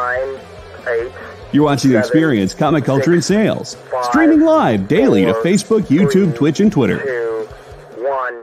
9, 8. You're watching The Experience Comic Culture and Sales. Streaming live daily to Facebook, YouTube, Twitch, and Twitter. 2, 1.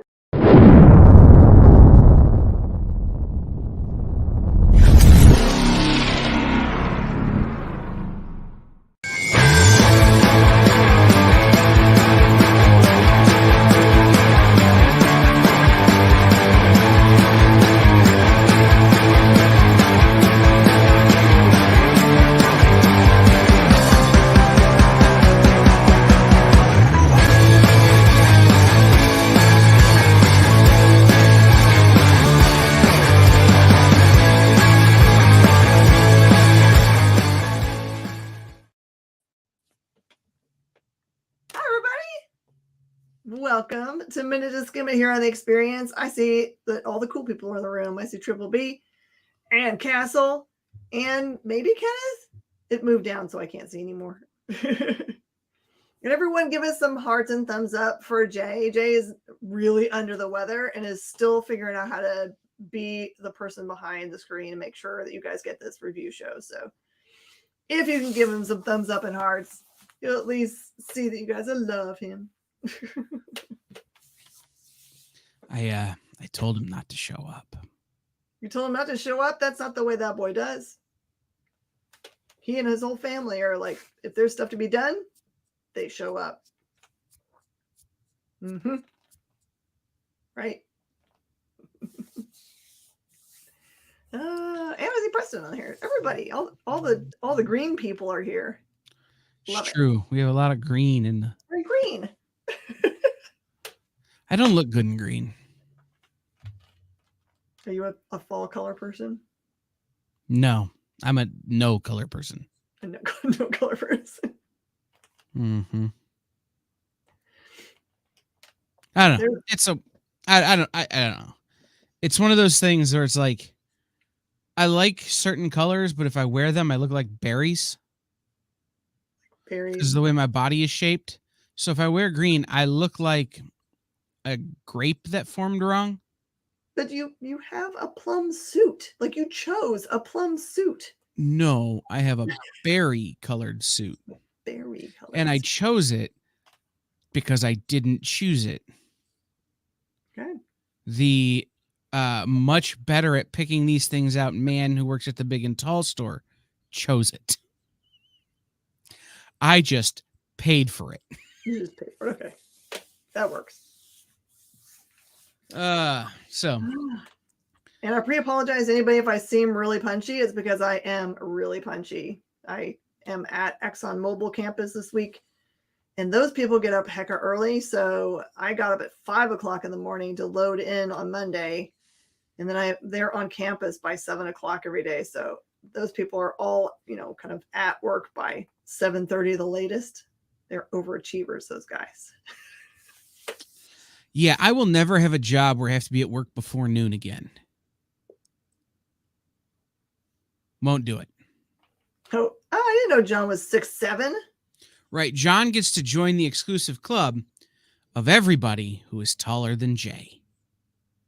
Welcome to Minute to Skim It here on The Experience. I see that all the cool people are in the room. I see Triple B and Castle and maybe Kenneth. It moved down so I can't see anymore. And everyone give us some hearts and thumbs up for Jay. Jay is really under the weather and is still figuring out how to be the person behind the screen and make sure that you guys get this review show. So if you can give him some thumbs up and hearts, you'll at least see that you guys love him. I told him not to show up. You told him not to show up? That's not the way that boy does. He and his whole family are like, if there's stuff to be done, they show up. Mm-hmm. Right? And I see Preston on here. Everybody, all the green people are here. Love it's true. We have a lot of green in the very green. I don't look good in green. Are you a fall color person? No, I'm a no color person. A no color person. Mm-hmm. I don't know. I don't know. It's one of those things where it's like, I like certain colors, but if I wear them, I look like berries. Berries. Because of the way my body is shaped. So if I wear green, I look like a grape that formed wrong. But you have a plum suit. Like you chose a plum suit. No, I have a berry colored suit. Berry colored. And I chose it because I didn't choose it. Okay. The much better at picking these things out man who works at the Big and Tall store chose it. I just paid for it. You just paid for it. Okay. That works. So. And I pre-apologize to anybody if I seem really punchy. It's because I am really punchy. I am at ExxonMobil campus this week, and those people get up hecka early. So I got up at 5 o'clock in the morning to load in on Monday, and then they're on campus by 7 o'clock every day. So those people are all, kind of at work by 7:30 the latest. They're overachievers, those guys. Yeah, I will never have a job where I have to be at work before noon again. Won't do it. Oh, I didn't know John was 6'7". Right, John gets to join the exclusive club of everybody who is taller than Jay.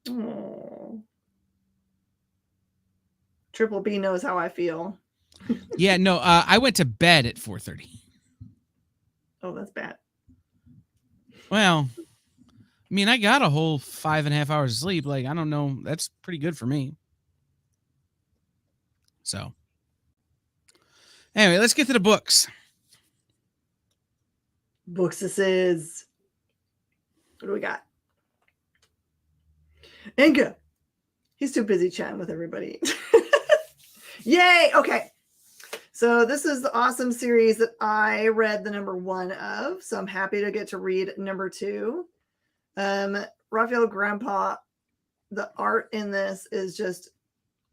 Oh. Triple B knows how I feel. Yeah, no, I went to bed at 4:30. Oh, that's bad. Well, I mean, I got a whole 5.5 hours of sleep. Like, I don't know. That's pretty good for me. So, anyway, let's get to the books. Books this is. What do we got? Inga. He's too busy chatting with everybody. Yay! Okay. So this is the awesome series that I read the number 1 of. So I'm happy to get to read number 2. Raphael Grandpa, the art in this is just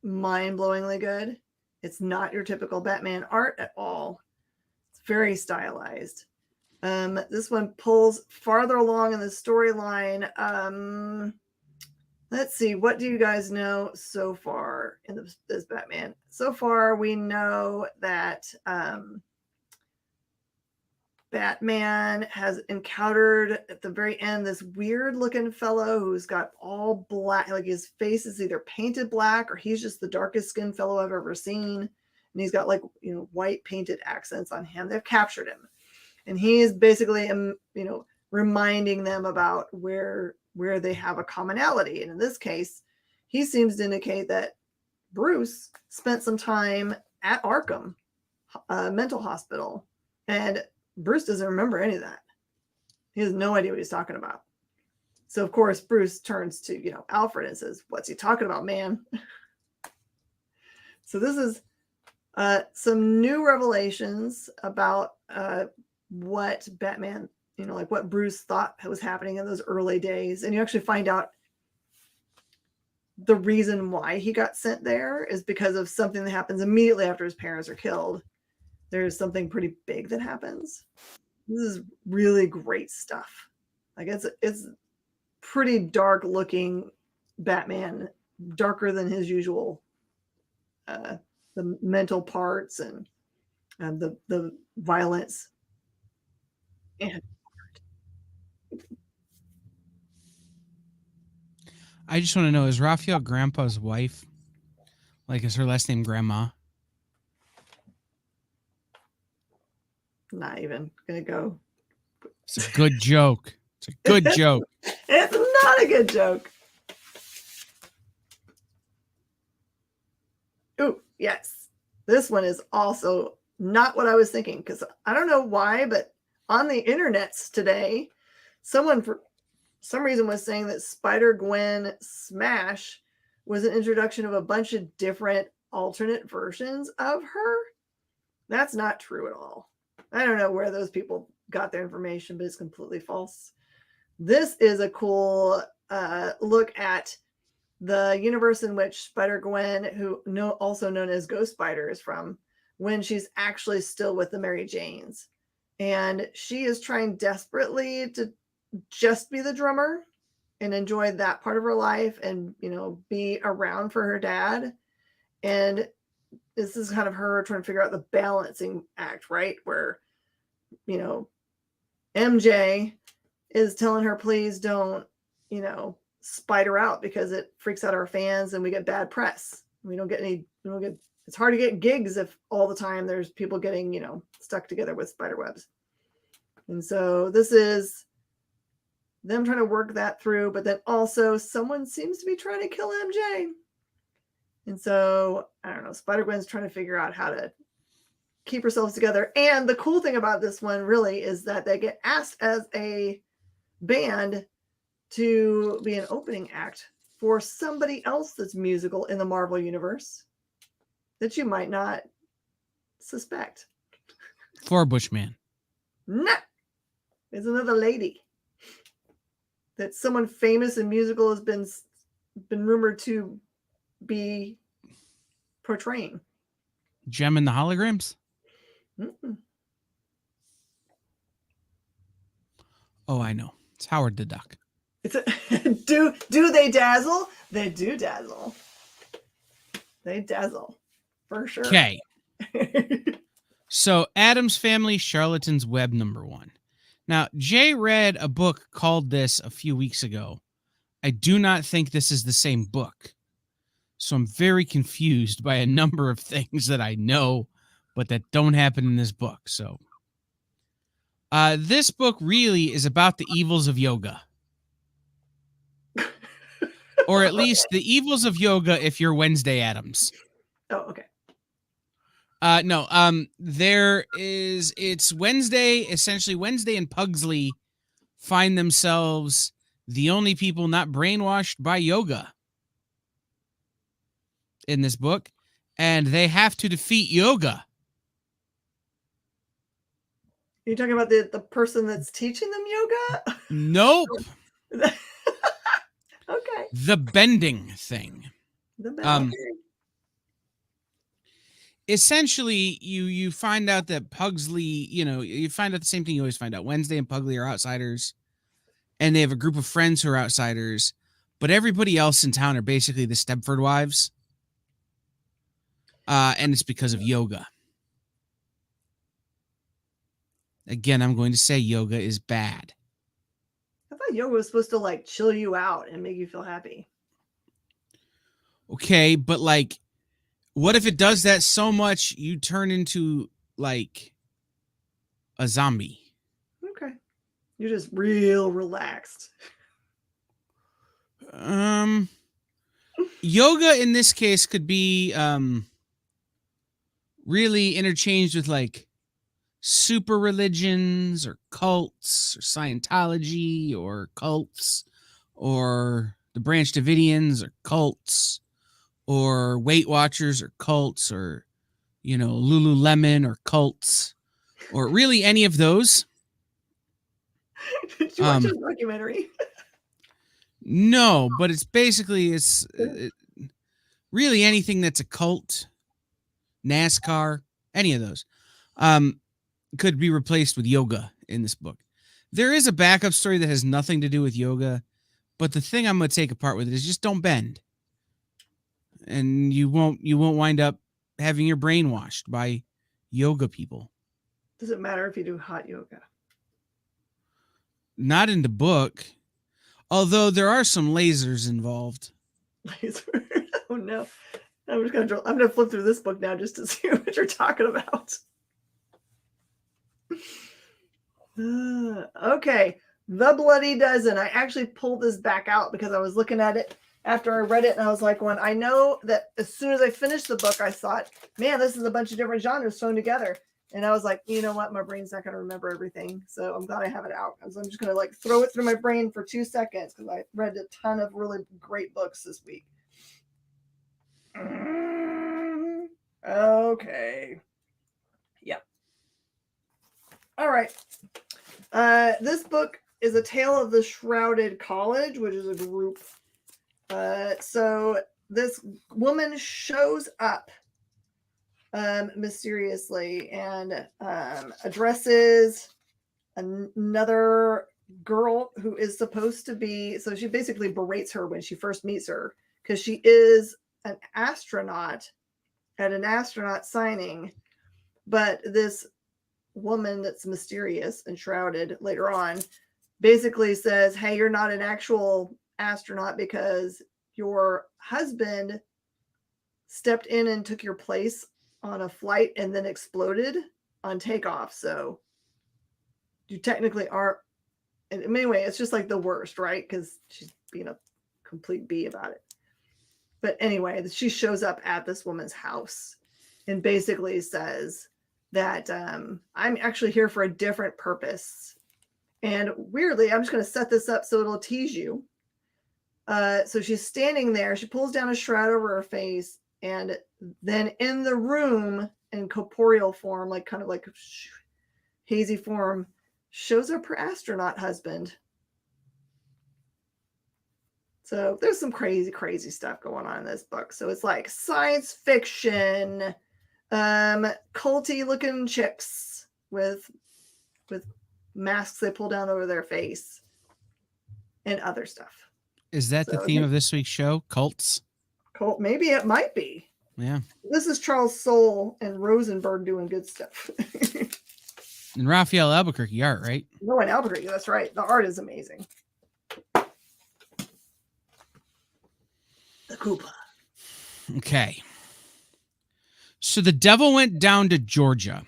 mind-blowingly good. It's not your typical Batman art at all. It's very stylized. This one pulls farther along in the storyline. Let's see. What do you guys know so far in this Batman? So far, we know that Batman has encountered at the very end this weird looking fellow who's got all black, like his face is either painted black or he's just the darkest skinned fellow I've ever seen. and he's got like, white painted accents on him. They've captured him, and he is basically, reminding them about where they have a commonality. And in this case, he seems to indicate that Bruce spent some time at Arkham mental hospital, and Bruce doesn't remember any of that. He has no idea what he's talking about. So of course Bruce turns to Alfred and says, "What's he talking about, man?" So this is some new revelations about what Batman, like what Bruce thought was happening in those early days, and you actually find out the reason why he got sent there is because of something that happens immediately after his parents are killed. There's something pretty big that happens. This is really great stuff. Like it's pretty dark looking Batman, darker than his usual. The mental parts and the violence. And I just want to know, is Raphael Grandpa's wife? Like, is her last name Grandma? Not even gonna go. It's a good joke. It's a good joke. It's not a good joke. Ooh, yes. This one is also not what I was thinking, because I don't know why, but on the internets today, someone for some reason was saying that Spider-Gwen Smash was an introduction of a bunch of different alternate versions of her. That's not true at all. I don't know where those people got their information, but it's completely false. This is a cool look at the universe in which Spider-Gwen, also known as Ghost Spider, is from, when she's actually still with the Mary Janes. And she is trying desperately to just be the drummer and enjoy that part of her life and, be around for her dad. And this is kind of her trying to figure out the balancing act, right? Where, MJ is telling her, please don't, spider out, because it freaks out our fans and we get bad press. It's hard to get gigs if all the time there's people getting, stuck together with spider webs. And so this is them trying to work that through, but then also someone seems to be trying to kill MJ. And so, I don't know, Spider-Gwen's trying to figure out how to keep herself together. And the cool thing about this one really is that they get asked as a band to be an opening act for somebody else that's musical in the Marvel universe that you might not suspect. For Bushman. No, it's another lady that someone famous and musical has been rumored to be portraying. Gem and the Holograms? Mm-mm. Oh, I know. It's Howard the Duck. Do they dazzle? They do dazzle. They dazzle. For sure. Okay. So, Addams Family Charlatan's Web #1. Now, Jay read a book called this a few weeks ago. I do not think this is the same book. So I'm very confused by a number of things that I know, but that don't happen in this book. So this book really is about the evils of yoga. Or at least the evils of yoga if you're Wednesday Addams. Oh, okay. It's Wednesday, essentially Wednesday and Pugsley find themselves the only people not brainwashed by yoga in this book, and they have to defeat yoga. Are you talking about the person that's teaching them yoga? Nope. Okay. The bending thing. Essentially, you find out that Pugsley, you find out the same thing you always find out. Wednesday and Pugsley are outsiders, and they have a group of friends who are outsiders, but everybody else in town are basically the Stepford wives. And it's because of yoga. Again, I'm going to say yoga is bad. I thought yoga was supposed to chill you out and make you feel happy. Okay, but What if it does that so much you turn into like a zombie? Okay. You're just real relaxed. Yoga in this case could be really interchanged with like super religions or cults or Scientology or cults or the Branch Davidians or cults or Weight Watchers or cults or, you know, Lululemon or cults or really any of those. Did you watch a documentary? No, but it's basically really anything that's a cult, NASCAR, any of those, could be replaced with yoga in this book. There is a backup story that has nothing to do with yoga, but the thing I'm going to take apart with it is just don't bend, and you won't wind up having your brain washed by yoga people. Does it matter if you do hot yoga? Not in the book, although there are some lasers involved. Laser. Oh no. I'm gonna flip through this book now just to see what you're talking about. Okay. The Bloody Dozen. I actually pulled this back out because I was looking at it after I read it and I was like, well, I know that as soon as I finished the book, I thought, man, this is a bunch of different genres thrown together. And I was like, you know what? My brain's not going to remember everything. So I'm glad I have it out. So I'm just going to like throw it through my brain for 2 seconds because I read a ton of really great books this week. Okay. Yep. All right. This book is A Tale of the Shrouded College, which is a group. So this woman shows up mysteriously and addresses another girl who is supposed to be, so she basically berates her when she first meets her because she is an astronaut at an astronaut signing, but this woman that's mysterious and shrouded later on basically says, hey, you're not an actual astronaut because your husband stepped in and took your place on a flight and then exploded on takeoff. So you technically aren't. And anyway, it's just like the worst, right? Because she's being a complete bee about it. But anyway, she shows up at this woman's house and basically says that I'm actually here for a different purpose. And weirdly, I'm just going to set this up so it'll tease you. So she's standing there. She pulls down a shroud over her face. And then in the room, in corporeal form, like kind of like hazy form, shows up her astronaut husband. So there's some crazy, crazy stuff going on in this book. So it's like science fiction, culty looking chicks with masks they pull down over their face and other stuff. Is that the theme of this week's show? Cults? Cult? Maybe it might be. Yeah. This is Charles Soule and Rosenberg doing good stuff. And Raphael Albuquerque art, right? No, in Albuquerque, that's right. The art is amazing. The Koopa. Okay. So the devil went down to Georgia.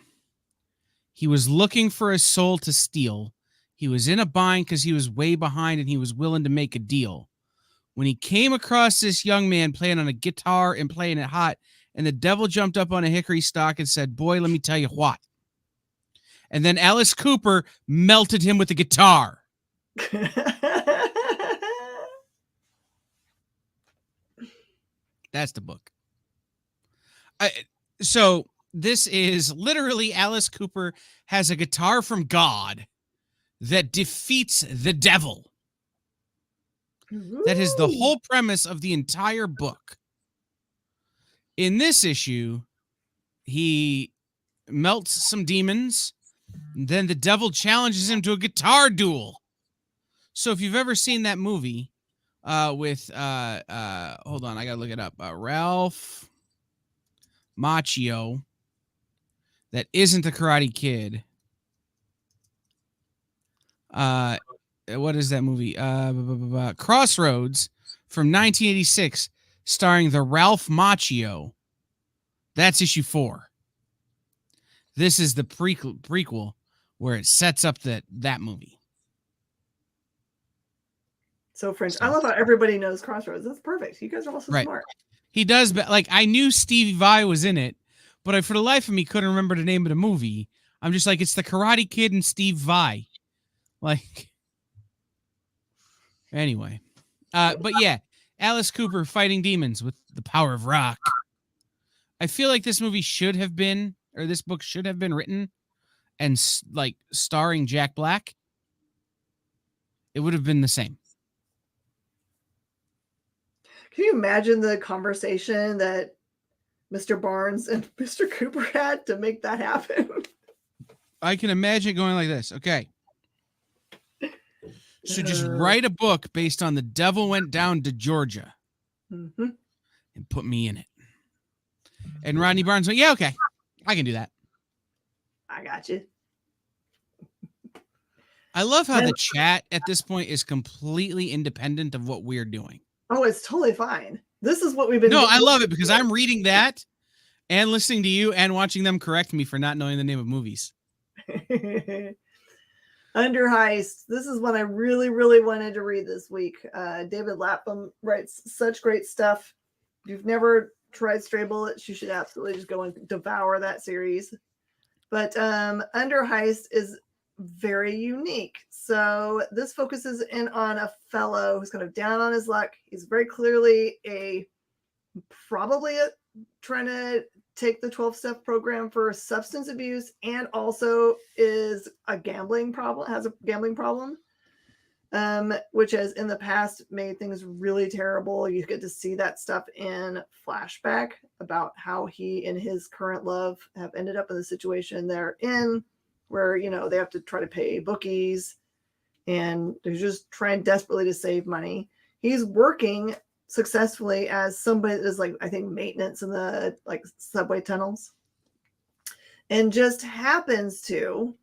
He was looking for a soul to steal. He was in a bind because he was way behind and he was willing to make a deal. When he came across this young man playing on a guitar and playing it hot, and the devil jumped up on a hickory stalk and said, boy, let me tell you what. And then Alice Cooper melted him with the guitar. That's the book. So this is literally Alice Cooper has a guitar from God that defeats the devil. Ooh. That is the whole premise of the entire book. In this issue, he melts some demons. Then the devil challenges him to a guitar duel. So if you've ever seen that movie with, hold on, I got to look it up. Ralph Macchio, that isn't the Karate Kid. What is that movie? Crossroads from 1986, starring the Ralph Macchio. That's issue 4. This is the prequel where it sets up that movie. So French. I love how everybody knows Crossroads. That's perfect. You guys are also smart. He does, but like I knew Stevie Vai was in it, but I for the life of me couldn't remember the name of the movie. I'm just like, it's the Karate Kid and Steve Vai. Like, anyway. But yeah, Alice Cooper fighting demons with the power of rock. I feel like this movie should have been, or this book should have been written and like starring Jack Black. It would have been the same. Can you imagine the conversation that Mr. Barnes and Mr. Cooper had to make that happen? I can imagine going like this. Okay. So just write a book based on The Devil Went Down to Georgia and put me in it. And Rodney Barnes went, yeah, okay. I can do that. I got you. I love how the chat at this point is completely independent of what we're doing. Oh, it's totally fine. This is what we've been doing. No, I love it because I'm reading that and listening to you and watching them correct me for not knowing the name of movies. Under Heist. This is one I really, really wanted to read this week. David Lapham writes such great stuff. If you've never tried Stray Bullets, you should absolutely just go and devour that series. But Under Heist is very unique. So this focuses in on a fellow who's kind of down on his luck. He's very clearly probably trying to take the 12-step program for substance abuse, and also is a gambling problem, has a gambling problem, which has in the past made things really terrible. You get to see that stuff in flashback about how he and his current love have ended up in the situation they're in, where, you know, they have to try to pay bookies and they're just trying desperately to save money. He's working successfully as somebody that is like, I think, maintenance in the like subway tunnels, and just happens to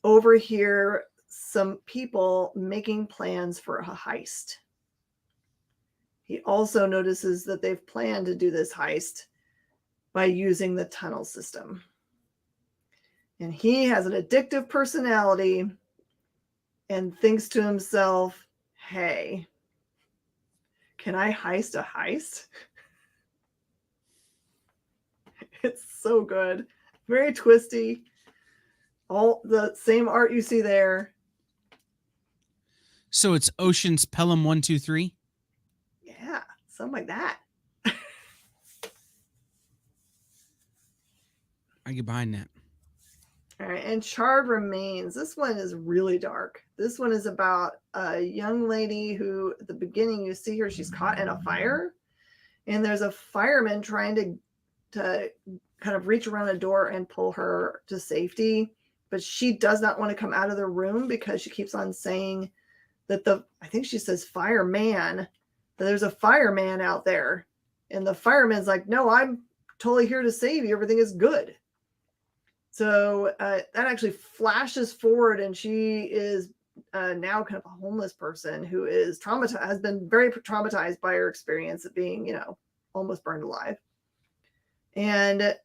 overhear some people making plans for a heist. He also notices that they've planned to do this heist by using the tunnel system. And he has an addictive personality and thinks to himself, hey, can I heist a heist? It's so good. Very twisty. All the same art you see there. So it's Ocean's Pelham 1, 2, 3? Yeah, something like that. I get behind that. All right, and Charred Remains. This one is really dark. This one is about a young lady who, at the beginning, you see her, she's caught in a fire, and there's a fireman trying to kind of reach around a door and pull her to safety, but she does not want to come out of the room because she keeps on saying that I think she says fireman, that there's a fireman out there, and the fireman's like, no, I'm totally here to save you. Everything is good. So that actually flashes forward, and she is now kind of a homeless person who is traumatized, has been very traumatized by her experience of being, you know, almost burned alive. And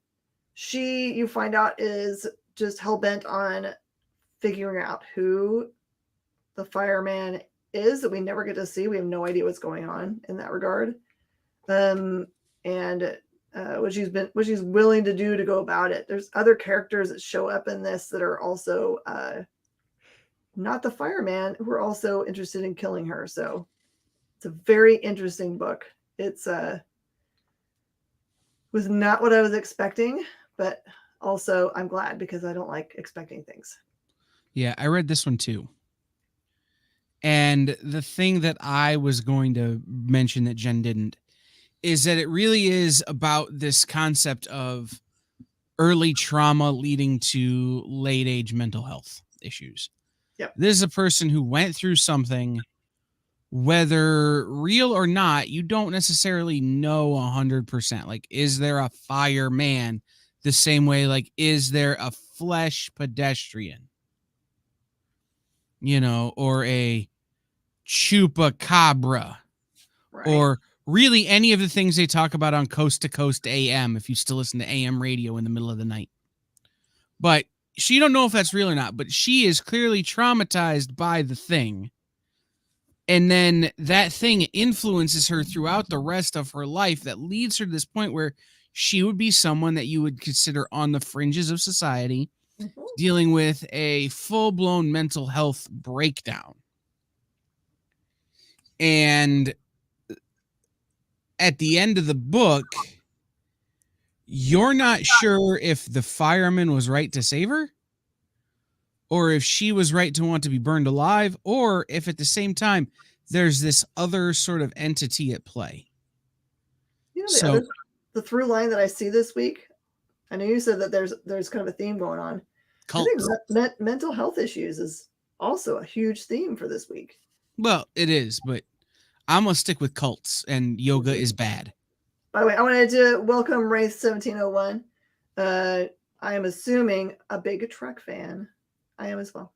she, you find out, is just hell-bent on figuring out who the fireman is that we never get to see. We have no idea what's going on in that regard. What she's willing to do to go about it. There's other characters that show up in this that are also not the fireman, who are also interested in killing her. So it's a very interesting book. It's was not what I was expecting, but also I'm glad because I don't like expecting things. Yeah, I read this one too. And the thing that I was going to mention that Jen didn't is that it really is about this concept of early trauma leading to late age mental health issues. Yep. This is a person who went through something, whether real or not, you don't necessarily know 100%. Like, is there a fireman the same way? Like, is there a flesh pedestrian? You know, or a chupacabra, Right. or really any of the things they talk about on Coast to Coast AM, if you still listen to AM radio in the middle of the night. But she don't know if that's real or not, but she is clearly traumatized by the thing. And then that thing influences her throughout the rest of her life that leads her to this point where she would be someone that you would consider on the fringes of society, dealing with a full-blown mental health breakdown. And at the end of the book, you're not sure if the fireman was right to save her, or if she was right to want to be burned alive, or if at the same time there's this other sort of entity at play. You know, the through line that I see this week, I know you said that there's kind of a theme going on. Cults. I think mental health issues is also a huge theme for this week. Well, it is, but I'm going to stick with cults, and yoga is bad. By the way, I wanted to welcome Wraith 1701. I am assuming a big Trek fan. I am as well.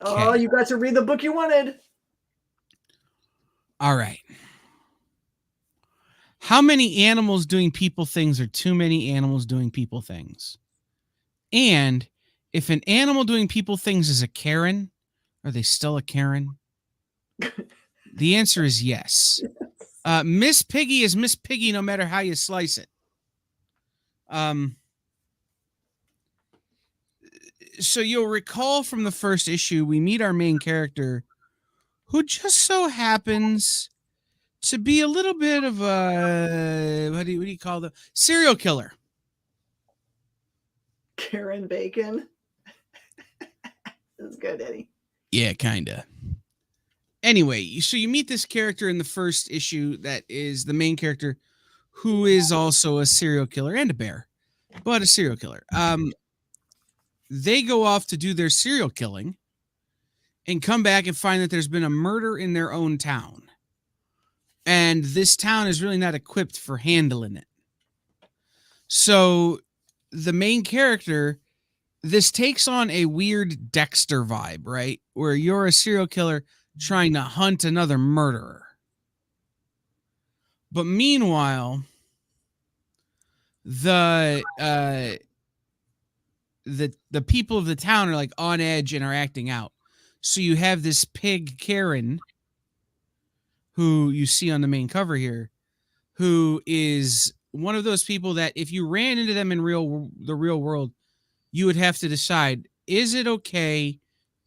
Okay. Oh, you got to read the book you wanted. All right. How many animals doing people things are too many animals doing people things? And if an animal doing people things is a Karen, are they still a Karen? The answer is yes. Miss Piggy is Miss Piggy no matter how you slice it. So you'll recall from the first issue, we meet our main character who just so happens to be a little bit of a, what do you call the serial killer? Karen Bacon. That's good, Eddie. Yeah, kind of. Anyway, so you meet this character in the first issue that is the main character who is also a serial killer and a bear, but a serial killer. They go off to do their serial killing and come back and find that there's been a murder in their own town. And this town is really not equipped for handling it. So the main character, this takes on a weird Dexter vibe, right? Where you're a serial killer trying to hunt another murderer. But meanwhile, the people of the town are like on edge and are acting out. So you have this pig Karen, who you see on the main cover here, who is one of those people that if you ran into them in the real world, you would have to decide, is it okay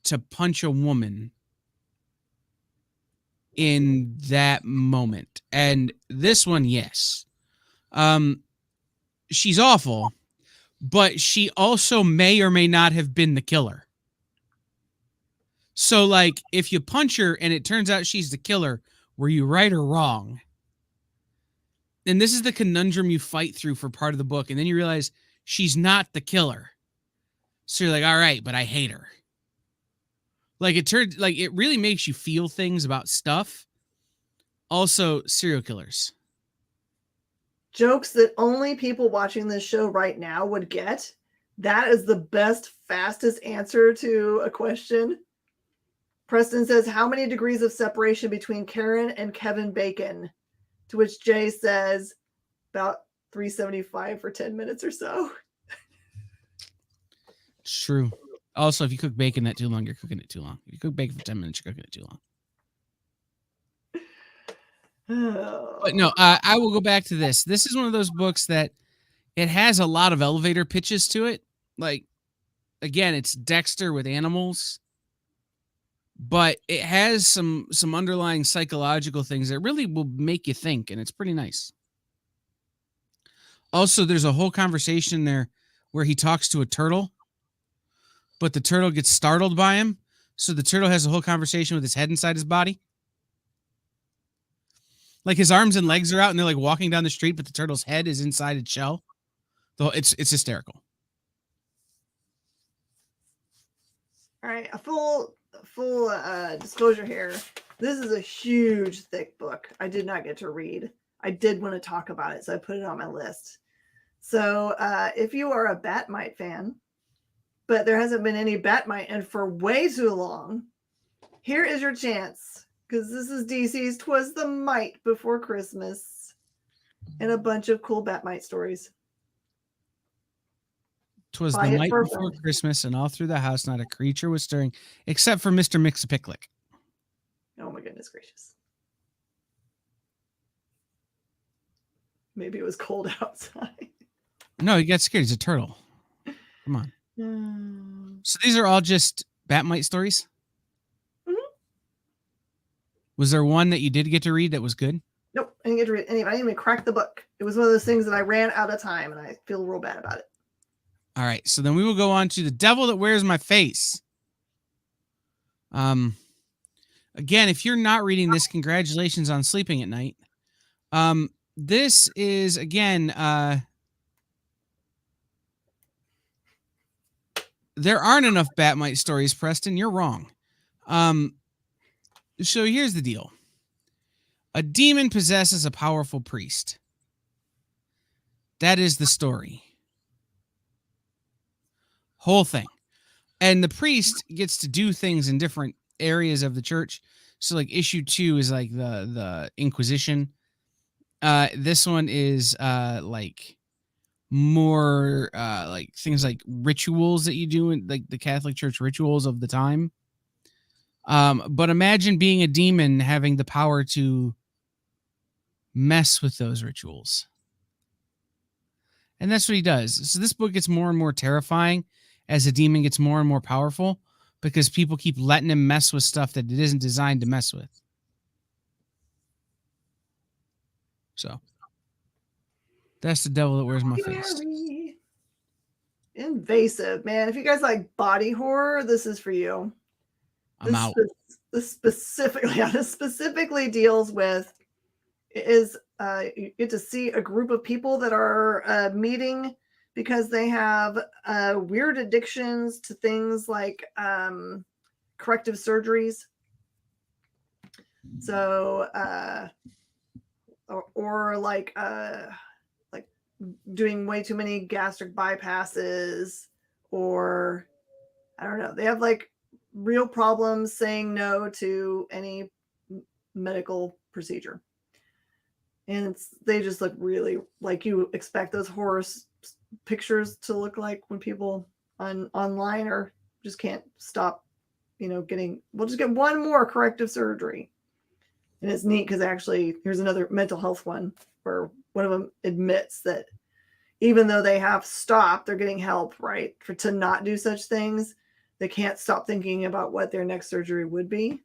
to punch a woman in that moment? And this one, yes. She's awful, but she also may or may not have been the killer. So, like, if you punch her and it turns out she's the killer, were you right or wrong? And this is the conundrum you fight through for part of the book. And then you realize she's not the killer. So you're like, all right, but I hate her. Like, it really makes you feel things about stuff. Also, serial killers. Jokes that only people watching this show right now would get. That is the best, fastest answer to a question. Preston says, how many degrees of separation between Karen and Kevin Bacon? To which Jay says, about 375 for 10 minutes or so. It's true. Also, if you cook bacon that too long, you're cooking it too long. If you cook bacon for 10 minutes, you're cooking it too long. But no, I will go back to this. This is one of those books that it has a lot of elevator pitches to it. Like, again, it's Dexter with animals, but it has some underlying psychological things that really will make you think, and it's pretty nice. Also, there's a whole conversation there where he talks to a turtle, but the turtle gets startled by him. So the turtle has a whole conversation with his head inside his body. Like his arms and legs are out and they're like walking down the street, but the turtle's head is inside its shell. Though it's hysterical. All right, a full disclosure here. This is a huge, thick book. I did not get to read. I did want to talk about it, so I put it on my list. So if you are a Batmite fan, but there hasn't been any Batmite and for way too long. Here is your chance, because this is DC's 'Twas the Mite Before Christmas, and a bunch of cool Batmite stories. 'Twas Buy the it night for before fun. Christmas, and all through the house not a creature was stirring, except for Mr. Mixapicklick. Oh my goodness gracious. Maybe it was cold outside. No, he got scared. He's a turtle. Come on. So these are all just Batmite stories? Mhm. Was there one that you did get to read that was good? Nope, I didn't get to read any. I didn't even crack the book. It was one of those things that I ran out of time, and I feel real bad about it. All right, so then we will go on to The Devil That Wears My Face. Again, if you're not reading this, congratulations on sleeping at night. This is, again, there aren't enough Batmite stories, Preston. You're wrong. So here's the deal. A demon possesses a powerful priest. That is the story. Whole thing. And the priest gets to do things in different areas of the church. So like issue 2 is like the Inquisition. This one is like more like things like rituals that you do in like the Catholic Church rituals of the time. But imagine being a demon having the power to mess with those rituals. And that's what he does. So this book gets more and more terrifying as the demon gets more and more powerful because people keep letting him mess with stuff that it isn't designed to mess with. So that's The Devil That Wears My Face. Scary. Invasive, man. If you guys like body horror, this is for you. I'm out. This specifically deals with is you get to see a group of people that are meeting because they have weird addictions to things like corrective surgeries. So or like doing way too many gastric bypasses, or I don't know. They have like real problems saying no to any medical procedure. And they just look really like you expect those horror pictures to look like when people online or just can't stop, we'll just get one more corrective surgery. And it's neat because actually here's another mental health one where one of them admits that even though they have stopped, they're getting help, right, to not do such things. They can't stop thinking about what their next surgery would be.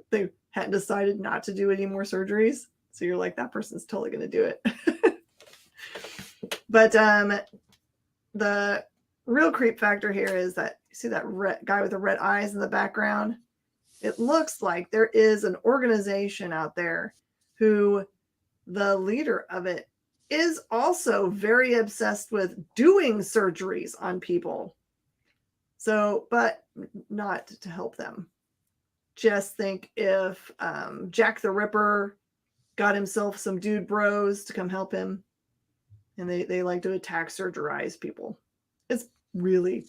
They hadn't decided not to do any more surgeries. So you're like, that person's totally going to do it. But the real creep factor here is that you see that guy with the red eyes in the background? It looks like there is an organization out there who the leader of it is also very obsessed with doing surgeries on people. So, but not to help them. Just think if Jack the Ripper got himself some dude bros to come help him, and they like to attack, surgerize people. It's really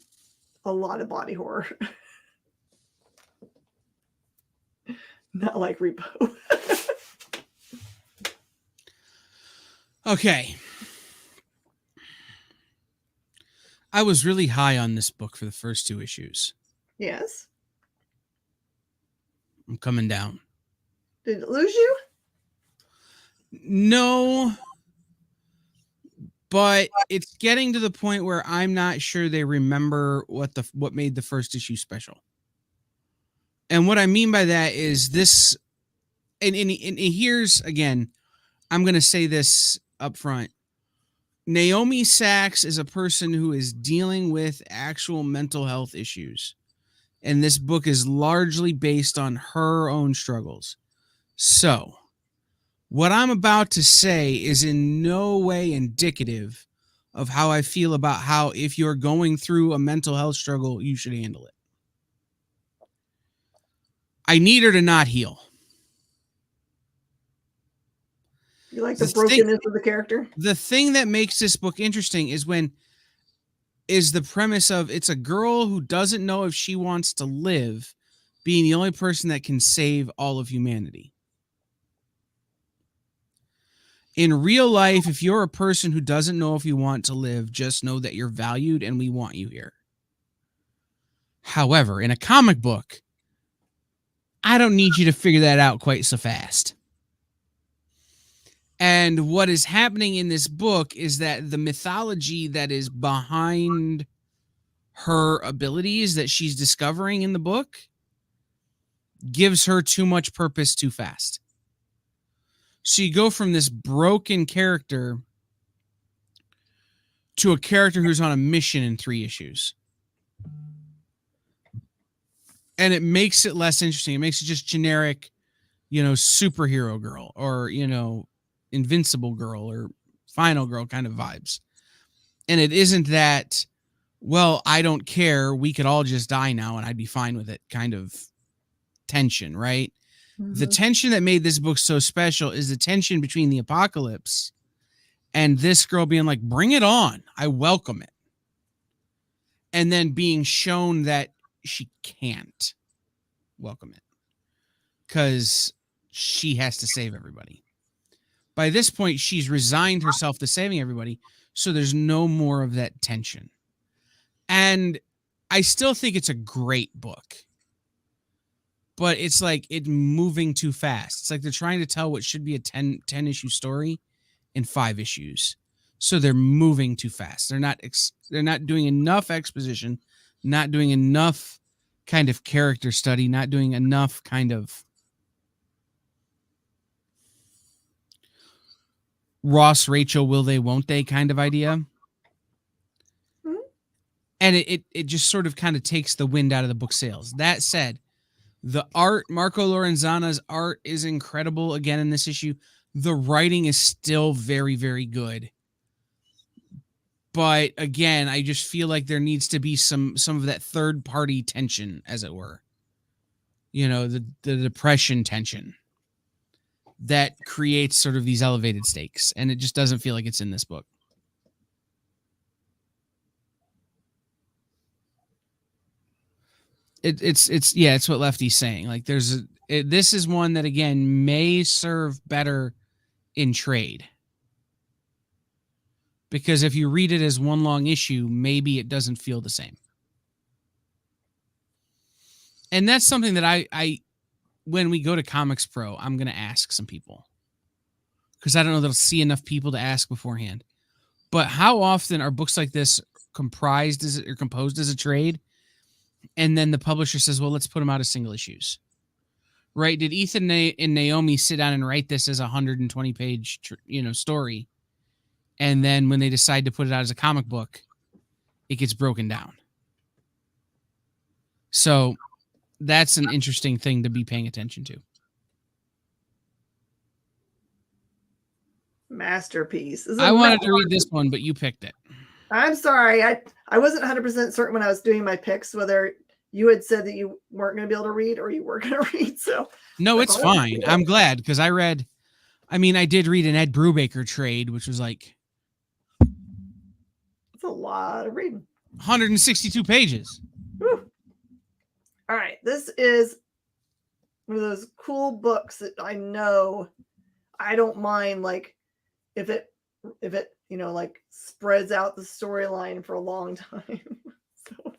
a lot of body horror. Not like Repo. Okay. I was really high on this book for the first 2 issues. Yes. I'm coming down. Did it lose you? No, but it's getting to the point where I'm not sure they remember what made the first issue special. And what I mean by that is this, and here's, again, I'm going to say this up front. Naomi Sachs is a person who is dealing with actual mental health issues. And this book is largely based on her own struggles. So, what I'm about to say is in no way indicative of how I feel about how, if you're going through a mental health struggle, you should handle it. I need her to not heal. You like the brokenness of the character? The thing that makes this book interesting is when is the premise of it's a girl who doesn't know if she wants to live, being the only person that can save all of humanity. In real life, if you're a person who doesn't know if you want to live, just know that you're valued and we want you here. However, in a comic book, I don't need you to figure that out quite so fast. And what is happening in this book is that the mythology that is behind her abilities that she's discovering in the book gives her too much purpose too fast. So you go from this broken character to a character who's on a mission in 3 issues. And it makes it less interesting. It makes it just generic, superhero girl or, invincible girl or final girl kind of vibes. And it isn't that, well, I don't care. We could all just die now and I'd be fine with it kind of tension, right? The tension that made this book so special is the tension between the apocalypse and this girl being like, bring it on. I welcome it. And then being shown that she can't welcome it because she has to save everybody. By this point, she's resigned herself to saving everybody. So there's no more of that tension. And I still think it's a great book. But it's like it's moving too fast. It's like they're trying to tell what should be a 10 issue story in 5 issues. So they're moving too fast. They're not doing enough exposition, not doing enough kind of character study, not doing enough kind of Ross, Rachel, will they, won't they kind of idea. Mm-hmm. And it just sort of kind of takes the wind out of the book sales. That said, the art, Marco Lorenzana's art is incredible again in this issue. The writing is still very, very good. But again, I just feel like there needs to be some of that third party tension, as it were. The depression tension that creates sort of these elevated stakes. And it just doesn't feel like it's in this book. It's what Lefty's saying. Like this is one that again may serve better in trade. Because if you read it as one long issue, maybe it doesn't feel the same. And that's something that I when we go to Comics Pro, I'm going to ask some people. Because I don't know that I'll see enough people to ask beforehand. But how often are books like this composed as a trade? And then the publisher says, well, let's put them out as single issues. Right? Did Ethan and Naomi sit down and write this as a 120-page, story? And then when they decide to put it out as a comic book, it gets broken down. So that's an interesting thing to be paying attention to. Masterpiece. I wanted to read this one, but you picked it. I'm sorry. I wasn't 100% certain when I was doing my picks whether you had said that you weren't going to be able to read or you were going to read. So no, it's fine. I'm glad because I did read an Ed Brubaker trade, which was like it's a lot of reading. 162 pages. Whew. All right. This is one of those cool books that I know I don't mind. Like if it like spreads out the storyline for a long time. So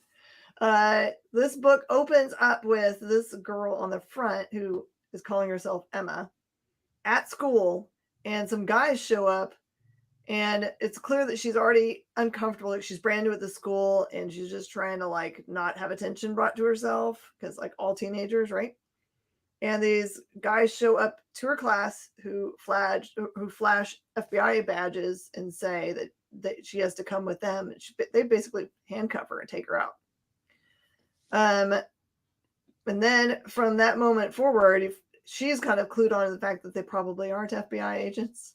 this book opens up with this girl on the front who is calling herself Emma at school, and some guys show up, and it's clear that she's already uncomfortable. Like she's brand new at the school, and she's just trying to like not have attention brought to herself because like all teenagers, right? And these guys show up to her class who flash FBI badges and say that she has to come with them. They basically handcuff her and take her out. And then from that moment forward, she's kind of clued on to the fact that they probably aren't FBI agents,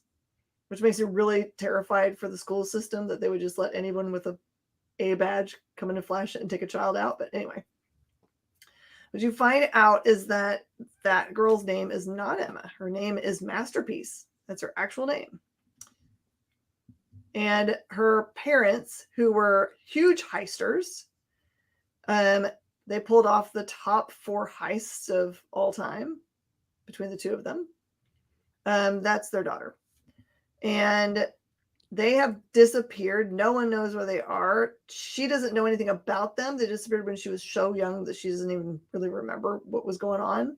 which makes her really terrified for the school system that they would just let anyone with a badge come in and flash it and take a child out. But anyway. What you find out is that girl's name is not Emma. Her name is Masterpiece. That's her actual name. And her parents, who were huge heisters, they pulled off the top 4 heists of all time between the two of them. That's their daughter. And they have disappeared. No one knows where they are. She doesn't know anything about them. They disappeared when she was so young that she doesn't even really remember what was going on.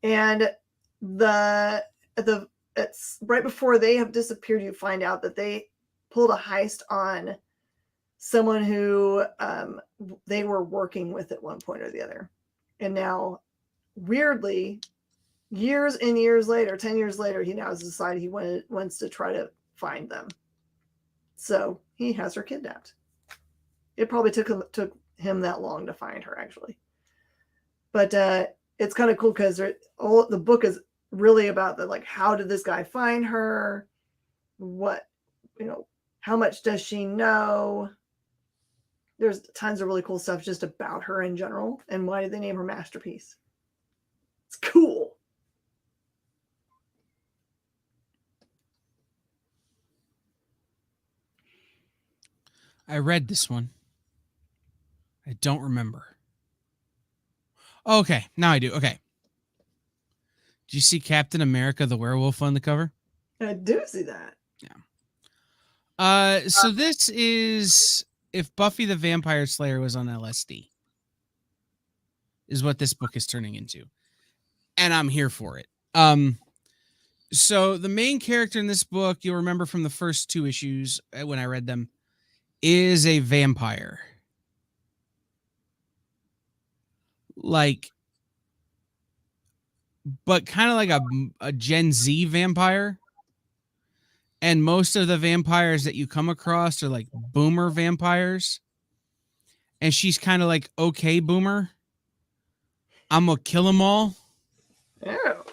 And it's right before they have disappeared, you find out that they pulled a heist on someone who they were working with at one point or the other. And now, weirdly, years and years later, 10 years later, he now has decided he wants to try to find them. So he has her kidnapped. It probably took him that long to find her, actually. But it's kind of cool because the book is really about how did this guy find her? What, how much does she know? There's tons of really cool stuff just about her in general. And why did they name her Masterpiece? It's cool. I read this one. I don't remember. Okay, now I do. Okay. Do you see Captain America the Werewolf on the cover? I do see that. Yeah. So this is if Buffy the Vampire Slayer was on LSD, is what this book is turning into. And I'm here for it. So the main character in this book, you'll remember from the first 2 issues when I read them, is a vampire. But kind of like a Gen Z vampire. And most of the vampires that you come across are like boomer vampires. And she's kind of like, okay, boomer, I'm going to kill them all. Oh.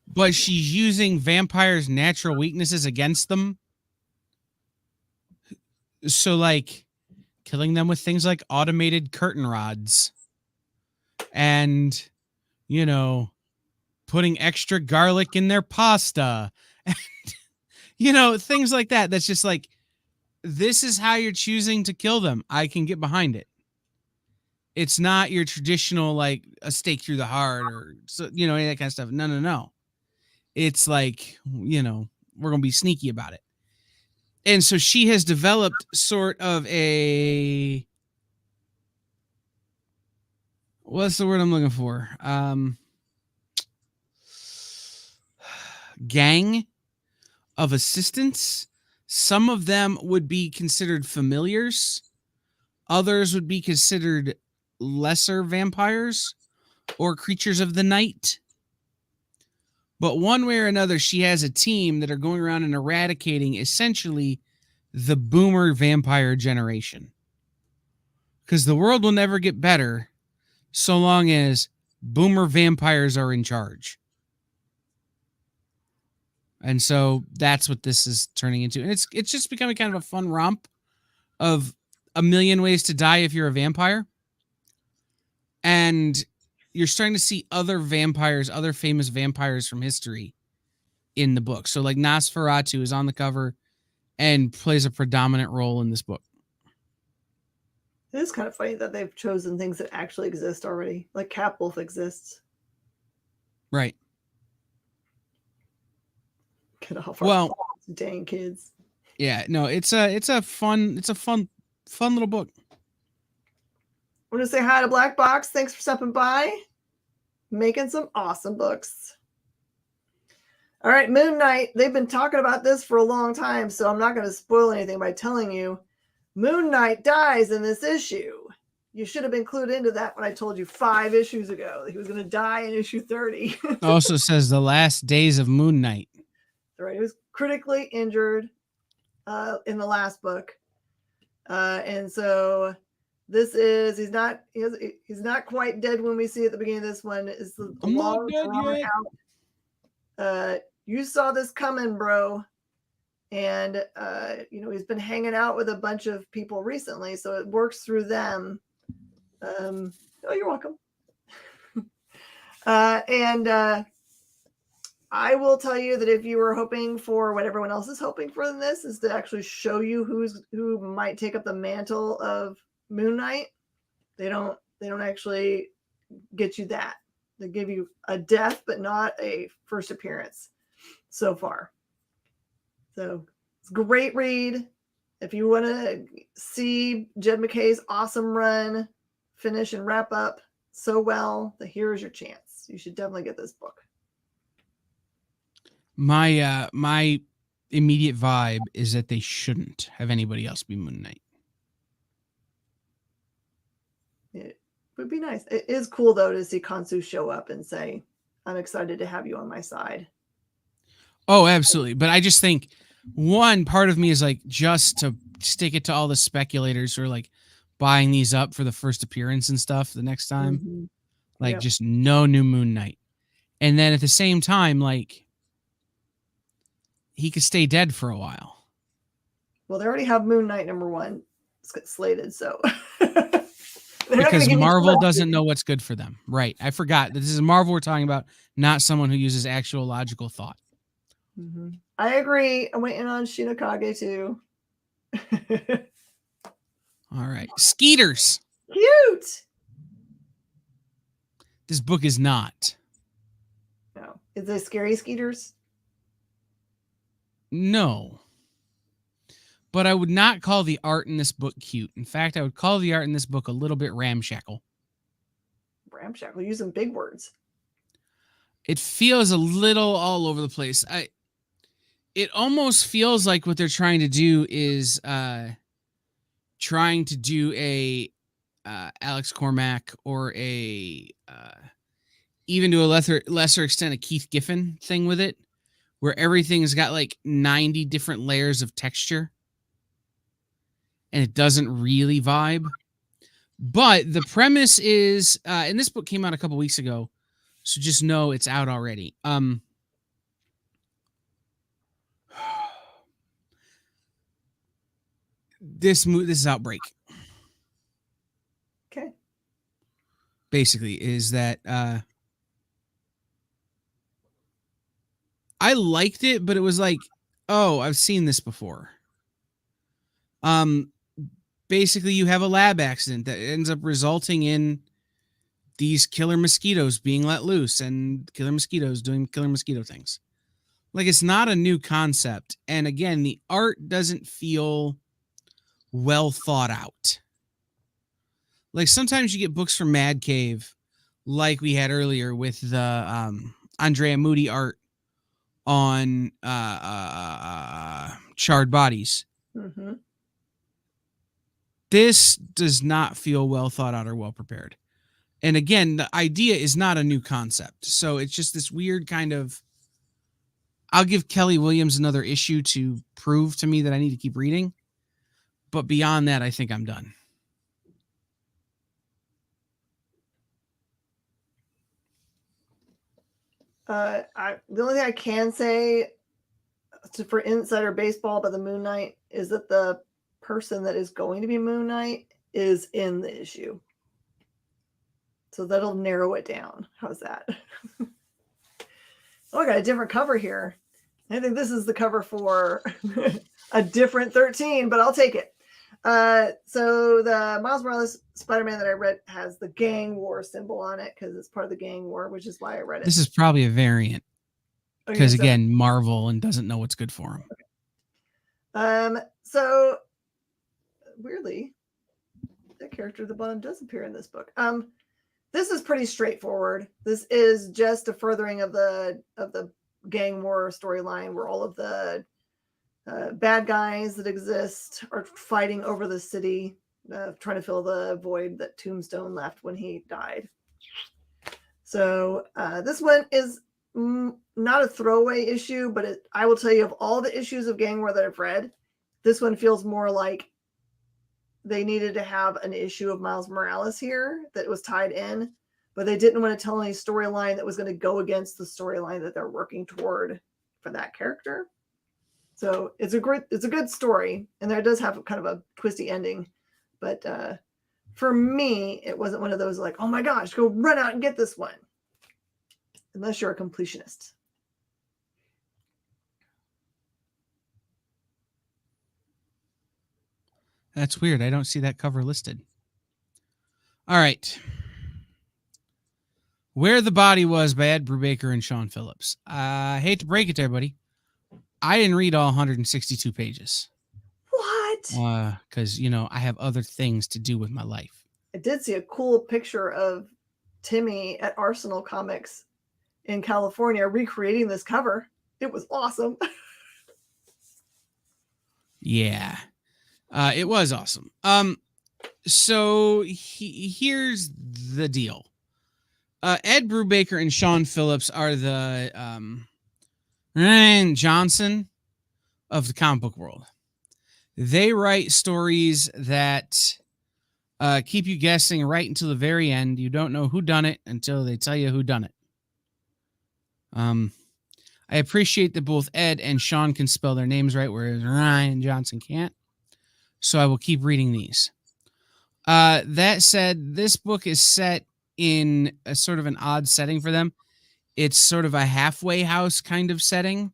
But she's using vampires' natural weaknesses against them. So, killing them with things like automated curtain rods. And, putting extra garlic in their pasta. And, things like that. That's just this is how you're choosing to kill them. I can get behind it. It's not your traditional, a stake through the heart or, any of that kind of stuff. No. It's we're going to be sneaky about it. And so she has developed sort of a, what's the word I'm looking for? Gang of assistants. Some of them would be considered familiars. Others would be considered lesser vampires or creatures of the night. But one way or another, she has a team that are going around and eradicating essentially the boomer vampire generation. Because the world will never get better so long as boomer vampires are in charge. And so that's what this is turning into. And it's just becoming kind of a fun romp of a million ways to die if you're a vampire. And you're starting to see other vampires, other famous vampires from history in the book. So Nosferatu is on the cover and plays a predominant role in this book. It is kind of funny that they've chosen things that actually exist already. Like Capwolf exists. Right. Get off our phones, dang kids. Yeah, no, it's a fun little book. I want to say hi to Black Box. Thanks for stopping by. Making some awesome books. All right, Moon Knight. They've been talking about this for a long time, so I'm not going to spoil anything by telling you. Moon Knight dies in this issue. You should have been clued into that when I told you 5 issues ago that he was going to die in issue 30. Also says the last days of Moon Knight. Right, he was critically injured in the last book, and so this is he's not quite dead when we see at the beginning of this one. Is the long drawn out? You saw this coming, bro. And he's been hanging out with a bunch of people recently, so it works through them. You're welcome. And I will tell you that if you were hoping for what everyone else is hoping for in this is to actually show you who might take up the mantle of Moon Knight, they don't actually get you that. They give you a death, but not a first appearance so far. So it's a great read. If you want to see Jed McKay's awesome run finish and wrap up so well, then here's your chance. You should definitely get this book. My immediate vibe is that they shouldn't have anybody else be Moon Knight. It would be nice. It is cool though to see Khonshu show up and say, "I'm excited to have you on my side." Oh, absolutely. But I just think one part of me is like, just to stick it to all the speculators who are like buying these up for the first appearance and stuff the next time. Mm-hmm. Like, just no new Moon Knight. And then at the same time, like, he could stay dead for a while. Well, they already have Moon Knight #1 slated, so because Marvel doesn't know what's good for them. Right. I forgot that this is Marvel we're talking about, not someone who uses actual logical thought. Mm-hmm. I agree. I'm waiting on Shinokage too. All right. Skeeters. Cute. This book is not. No. Is it scary Skeeters? No. But I would not call the art in this book cute. In fact, I would call the art in this book a little bit ramshackle. Ramshackle, using big words. It feels a little all over the place. It almost feels like what they're trying to do is trying to do a Alex Cormack or a even to a lesser extent a Keith Giffen thing with it, where everything's got like 90 different layers of texture and it doesn't really vibe. But the premise is, and this book came out a couple weeks ago, so just know it's out already. This is Outbreak. Okay. Basically, is that I liked it, but it was like, oh, I've seen this before. Basically, you have a lab accident that ends up resulting in these killer mosquitoes being let loose and killer mosquitoes doing killer mosquito things. Like, it's not a new concept. And again, the art doesn't feel well thought out. Like, sometimes you get books from Mad Cave, like we had earlier with the Andrea Moody art on Charred Bodies. Mm-hmm. This does not feel well thought out or well prepared. And again, the idea is not a new concept. So it's just this weird kind of, I'll give Kelly Williams another issue to prove to me that I need to keep reading. But beyond that, I think I'm done. The only thing I can say for insider baseball about the Moon Knight is that the person that is going to be Moon Knight is in the issue. So that'll narrow it down. How's that? Oh, I got a different cover here. I think this is the cover for a different 13, but I'll take it. So the Miles Morales Spider-Man that I read has the gang war symbol on it because it's part of the gang war, which is why I read it. This is probably a variant because, again, Marvel and doesn't know what's good for him. Okay. So weirdly, that character at the bottom does appear in this book. This is pretty straightforward. This is just a furthering of the gang war storyline where all of the bad guys that exist are fighting over the city, trying to fill the void that Tombstone left when he died. So this one is not a throwaway issue, but I will tell you, of all the issues of gang war that I've read, this one feels more like they needed to have an issue of Miles Morales here that was tied in, but they didn't want to tell any storyline that was going to go against the storyline that they're working toward for that character. So it's a good story, and there does have kind of a twisty ending, but for me, it wasn't one of those like, oh my gosh, go run out and get this one, unless you're a completionist. That's weird. I don't see that cover listed. All right. Where the Body Was by Ed Brubaker and Sean Phillips. I hate to break it to everybody. I didn't read all 162 pages. What? Because, you know, I have other things to do with my life. I did see a cool picture of Timmy at Arsenal Comics in California recreating this cover. It was awesome. Yeah. It was awesome. So here's the deal. Ed Brubaker and Sean Phillips are the Ryan Johnson of the comic book world. They write stories that keep you guessing right until the very end. You don't know who done it until they tell you who done it. I appreciate that both Ed and Sean can spell their names right, whereas Ryan Johnson can't. So I will keep reading these. That said, this book is set in a sort of an odd setting for them. It's sort of a halfway house kind of setting.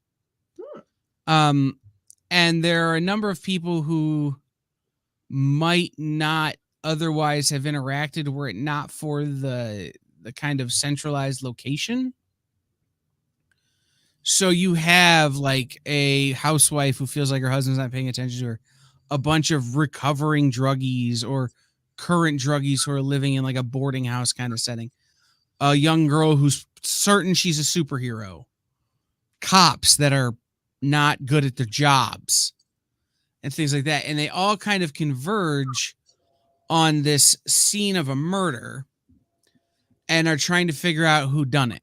And there are a number of people who might not otherwise have interacted were it not for the kind of centralized location. So you have like a housewife who feels like her husband's not paying attention to her, a bunch of recovering druggies or current druggies who are living in like a boarding house kind of setting, a young girl who's certain she's a superhero, cops that are not good at their jobs, and things like that. And they all kind of converge on this scene of a murder and are trying to figure out who done it.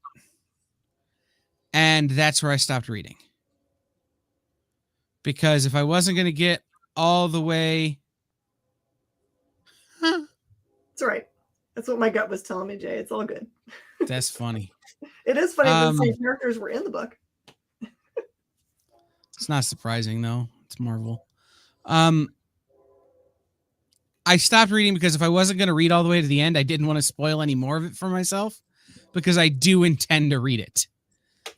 And that's where I stopped reading. Because if I wasn't going to get all the way... It's all right. That's what my gut was telling me, Jay. It's all good. That's funny. It is funny that the same characters were in the book. It's not surprising, though. It's Marvel. I stopped reading because if I wasn't going to read all the way to the end, I didn't want to spoil any more of it for myself, because I do intend to read it.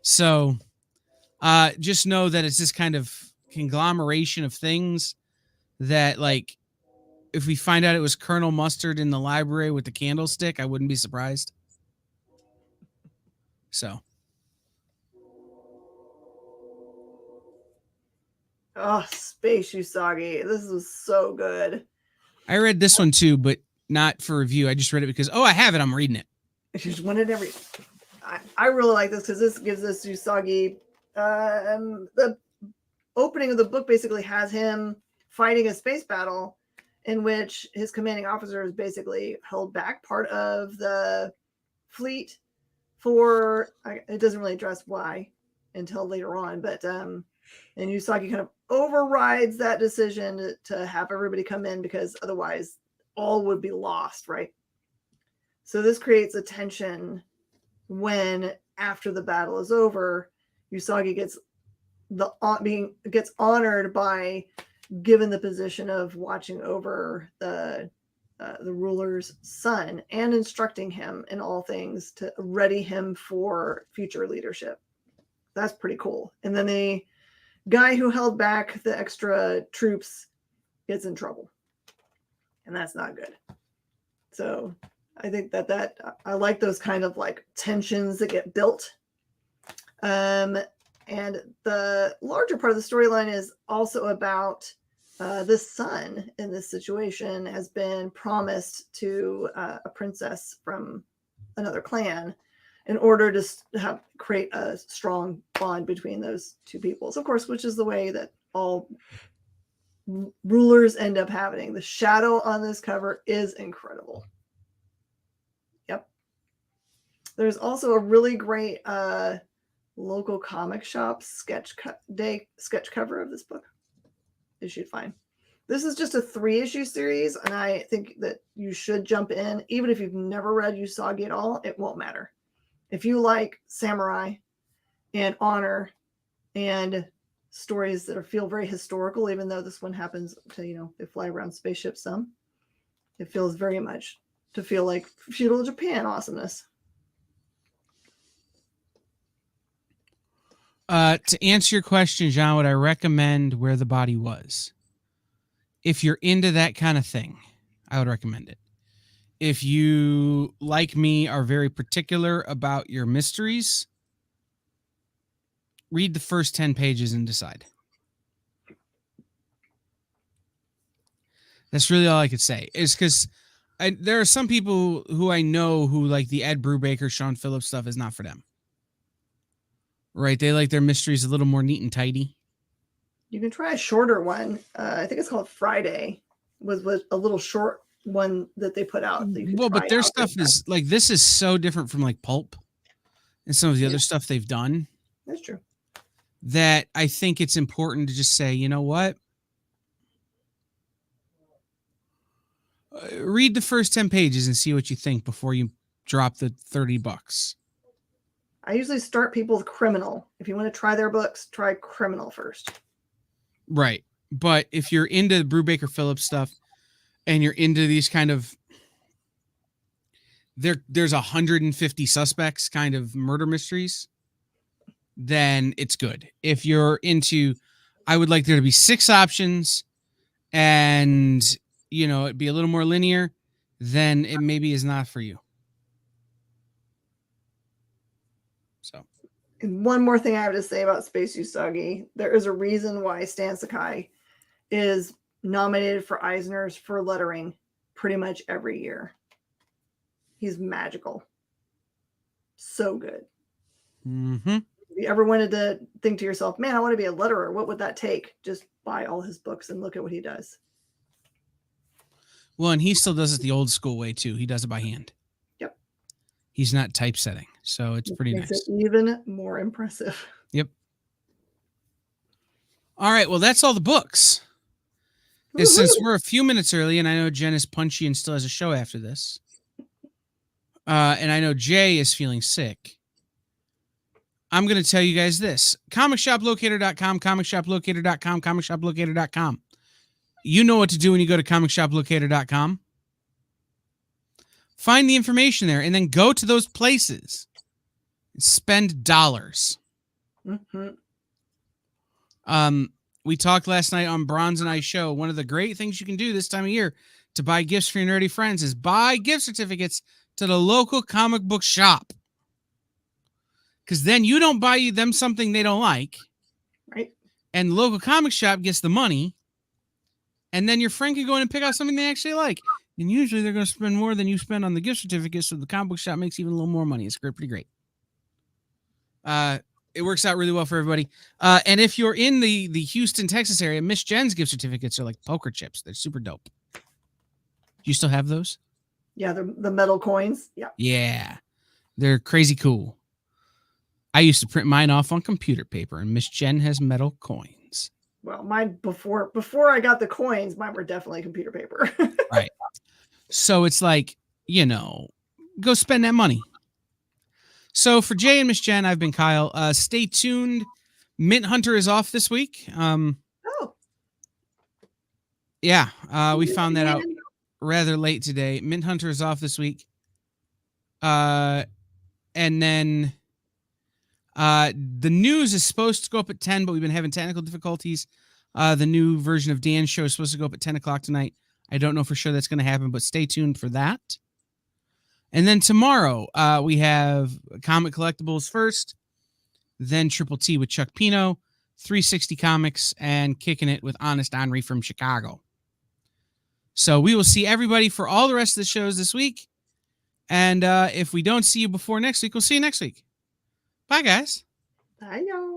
So just know that it's this kind of conglomeration of things that, like, if we find out it was Colonel Mustard in the library with the candlestick, I wouldn't be surprised. So. Oh, Space Usagi. This is so good. I read this one too, but not for review. I just read it because, I have it. I'm reading it. I just wanted every... I really like this because this gives us Usagi... the opening of the book basically has him fighting a space battle in which his commanding officer is basically held back part of the fleet for... It doesn't really address why until later on, but... and Usagi kind of overrides that decision to have everybody come in because otherwise all would be lost, right? So this creates a tension when, after the battle is over, Usagi gets honored by given the position of watching over the ruler's son and instructing him in all things to ready him for future leadership. That's pretty cool. And then the guy who held back the extra troops gets in trouble, and that's not good. So I think that I like those kind of like tensions that get built. And the larger part of the storyline is also about this son in this situation has been promised to a princess from another clan in order to create a strong bond between those two peoples, of course, which is the way that all rulers end up happening. The shadow on this cover is incredible. Yep. There's also a really great local comic shop sketch cover of this book you should find. This is just a 3-issue series, and I think that you should jump in. Even if you've never read Usagi at all, it won't matter. If you like samurai and honor and stories that feel very historical, even though this one happens to, they fly around spaceships some, it feels very much to feel like feudal Japan awesomeness. To answer your question, John, would I recommend Where the Body Was? If you're into that kind of thing, I would recommend it. If you, like me, are very particular about your mysteries, read the first 10 pages and decide. That's really all I could say. Is because there are some people who I know who like the Ed Brubaker, Sean Phillips stuff is not for them. Right? They like their mysteries a little more neat and tidy. You can try a shorter one. I think it's called Friday. Was a little short one that they put out. Well, but their stuff is like, this is so different from like Pulp and some of the other stuff they've done. That's true. That I think it's important to just say, you know what? Read the first 10 pages and see what you think before you drop the $30. I usually start people with Criminal. If you want to try their books, try Criminal first. Right. But if you're into Brubaker Phillips stuff and you're into these kind of there's 150 suspects kind of murder mysteries, then it's good. If you're into, I would like there to be 6 options and, you know, it'd be a little more linear, then it maybe is not for you. So. And one more thing I have to say about Space Usagi. There is a reason why Stan Sakai is nominated for Eisners for lettering pretty much every year. He's magical. So good. Mm-hmm. If you ever wanted to think to yourself, man, I want to be a letterer, what would that take? Just buy all his books and look at what he does. Well, and he still does it the old school way too. He does it by hand. Yep. He's not typesetting, so it's pretty makes nice. It even more impressive. Yep. All right. Well, that's all the books. Since we're a few minutes early, and I know Jen is punchy and still has a show after this, and I know Jay is feeling sick, I'm going to tell you guys this. ComicShopLocator.com, ComicShopLocator.com, ComicShopLocator.com. You know what to do when you go to ComicShopLocator.com. Find the information there and then go to those places and spend dollars. Mm-hmm. We talked last night on Bronze and I Show. One of the great things you can do this time of year to buy gifts for your nerdy friends is buy gift certificates to the local comic book shop. Because then you don't buy them something they don't like. Right. And the local comic shop gets the money. And then your friend can go in and pick out something they actually like. And usually they're going to spend more than you spend on the gift certificate. So the comic book shop makes even a little more money. It's pretty great. It works out really well for everybody. And if you're in the Houston, Texas area, Miss Jen's gift certificates are like poker chips. They're super dope. Do you still have those? Yeah, the metal coins. Yeah. Yeah. They're crazy cool. I used to print mine off on computer paper, and Miss Jen has metal coins. Well, mine before I got the coins, mine were definitely computer paper. Right. So it's like, you know, go spend that money. So for Jay and Miss Jen, I've been Kyle. Stay tuned. Mint Hunter is off this week. Oh. Yeah, we found that out rather late today. Mint Hunter is off this week. And then the news is supposed to go up at 10, but we've been having technical difficulties. The new version of Dan's show is supposed to go up at 10 o'clock tonight. I don't know for sure that's going to happen, but stay tuned for that. And then tomorrow, we have Comic Collectibles first, then Triple T with Chuck Pino, 360 Comics, and Kicking It with Honest Henry from Chicago. So we will see everybody for all the rest of the shows this week. And if we don't see you before next week, we'll see you next week. Bye, guys. Bye, y'all.